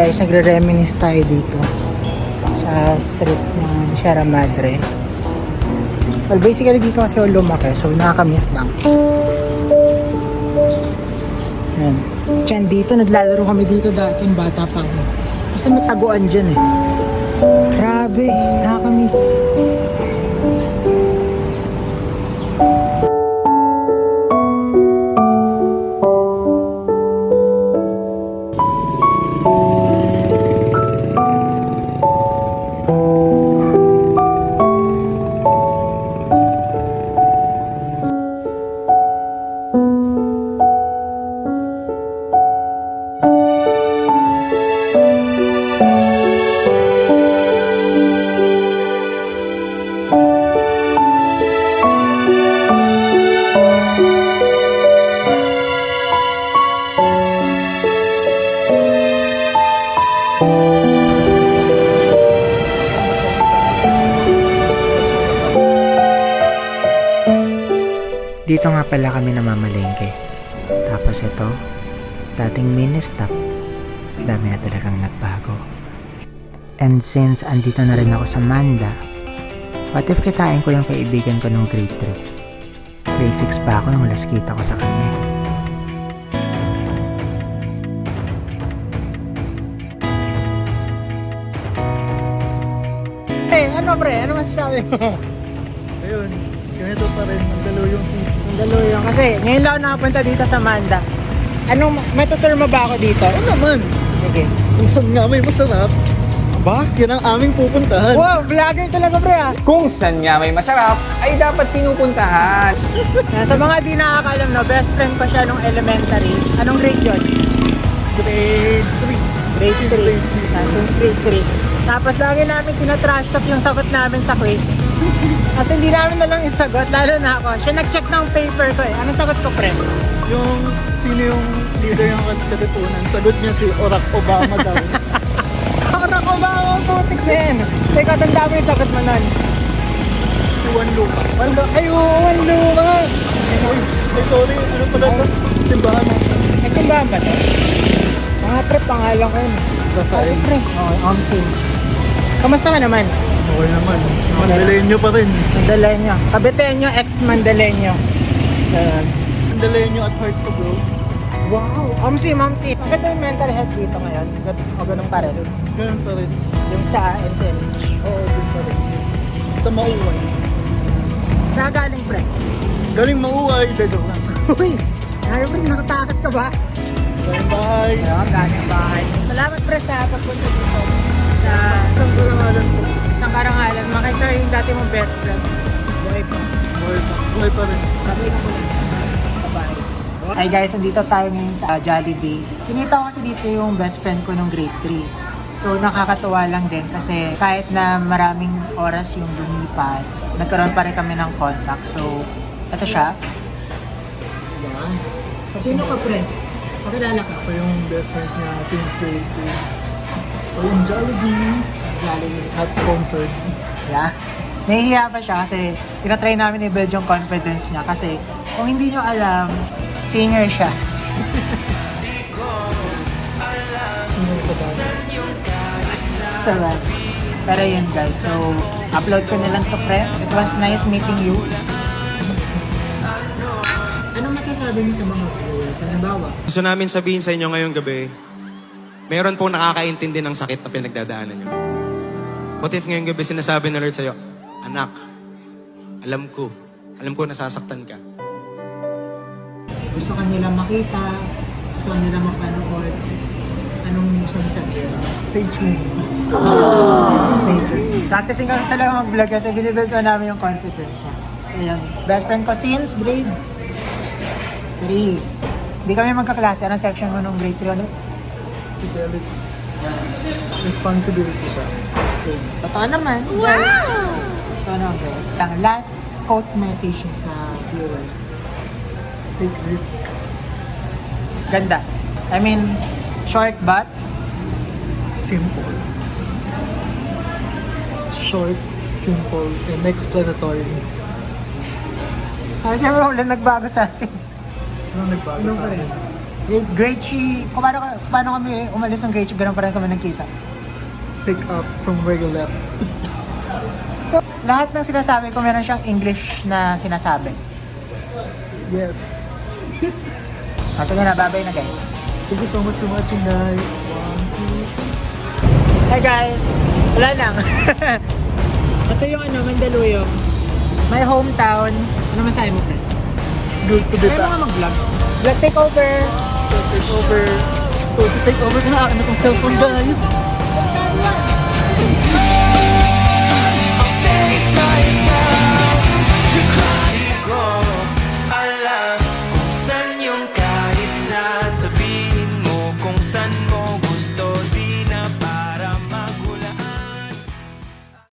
Guys, nagre-reminisce tayo dito sa street ng Sierra Madre. Well, basically dito kasi ako lumaki, so nakakamiss lang. Yan. Diyan dito, naglalaro kami dito dati, yung bata pa ako. Kasi may taguan dyan eh. Grabe, nakakamiss. Dito nga pala kami namamalengke. Tapos ito, dating mini stop, dami na talagang nagbago. And since andito na rin ako sa Manda, what if kitain ko yung kaibigan ko nung grade 3? Grade 6 pa ako nung last kita ko sa kanya. Ano pre? Ano masasabi mo? Ayun, ganito pa rin. Ang daluyong Mandaluyong. Kasi ngayon lang ako nakapunta dito sa Manda. Anong, matutur mo ba ako dito? Oo naman. Sige. Kung saan nga may masarap, ba? Yan ang aming pupuntahan. Wow, vlogger talaga pre ah. Kung saan nga may masarap, ay dapat pinupuntahan. Sa mga di nakakalam no, best friend ko siya nung elementary. Anong grade yun? Grade 3. Grade 3. Since grade 3. Tapos lagi namin tinatrash talk yung sagot namin sa quiz. Kasi hindi namin na lang isagot, lalo na ako. Siya nag-check ng paper ko eh. Anong sagot ko, pre? Yung sino yung leader yung katipunan, sagot niya si Barack Obama daw. Barack Obama, putik na yan. Teka, tanda mo yung sagot mo nun. Si Juan Lupa. Ay, Juan Lupa! Ay, sorry, ano pala ito? Simbahan mo. May simbahan ba ito? Mga pre, pangalan ko yun. Rafael. Ay, pre. Oo, same. Kamusta ka naman? Okay naman. Mandaleño pa rin. Mandaleño. Kabiteño, ex-Mandaleño. Mandaleño at heart ko, bro. Wow! Mamsi. Maganda yung mental health dito ngayon. O ganun pa rin. Ganun pa rin. Yung sa NCL. Oo, din pa rin. Sa Mauway. Saan galing, pre? Galing Mauway, joke lang. Uy! Ano pre, nakatakas ka ba? Galing bahay. Ayun, galing bahay. Salamat, pre, sa pagpunta dito. Sa Isang karangalan po. isang karangalan. Makita yung dati mong best friend. Buhay pa. Buhay pa rin. Sabi na ko lang. Bye. Hi guys, nandito tayo ngayon sa Jollibee. Kinita ko kasi dito yung best friend ko nung grade 3. So nakakatuwa lang din kasi kahit na maraming oras yung lumipas, nagkaroon pa rin kami ng contact. So, ito siya. Yan. Sino ka, pre? Pakilala ka. Ako yung best friends niya since grade 3. O yung Jollibee. Jollibee. Not sponsored. Yeah. Nahihiya pa siya kasi tinatry namin i-build yung confidence niya kasi kung hindi nyo alam, singer siya. Singer sa bahay. So, pero yun guys, so upload ko na lang to, pre. It was nice meeting you. Ano masasabi mo sa mga viewers? Halimbawa, Gusto namin sabihin sa inyo ngayong gabi, meron pong nakakaintindi ng sakit na pinagdadaanan nyo. What if ngayong gabi sinasabi ng Lord sa'yo, anak, alam ko nasasaktan ka. gusto ka nila makita, gusto ka nila mapanood, anong gusto mo sabihin? Stay tuned. Stay tuned. Practicing ka talaga mag-vlog kasi binibuild ko namin yung confidence niya. Ayan. Best friend ko since grade 3. Hindi kami magkaklase. Anong section mo nung grade 3 ulit? Fidelity. Responsibility siya. Same. Totoo naman, guys. Totoo naman, guys. Ang last quote message niya sa viewers. Take risk. Ganda. I mean, short but Simple. Short, simple, and explanatory. siyempre wala nagbago sa akin. Ano nagbago Ano sa pa rin? akin? Grade 3, kung paano kami umalis ng grade 3, ganun pa rin kami nagkita. Pick up from where you left. So, lahat ng sinasabi ko meron siyang English na sinasabi. Yes. Sige na, bye-bye na guys. Thank you so much for watching, guys. 1, 2, Hey guys, wala lang. Ito yung Mandaluyong. My hometown. Ano masahe mo, friend? it's good to be Kaya back. mga mag-vlog. Vlog takeover! So, take over. So, to take over na akin na tong cellphone, guys.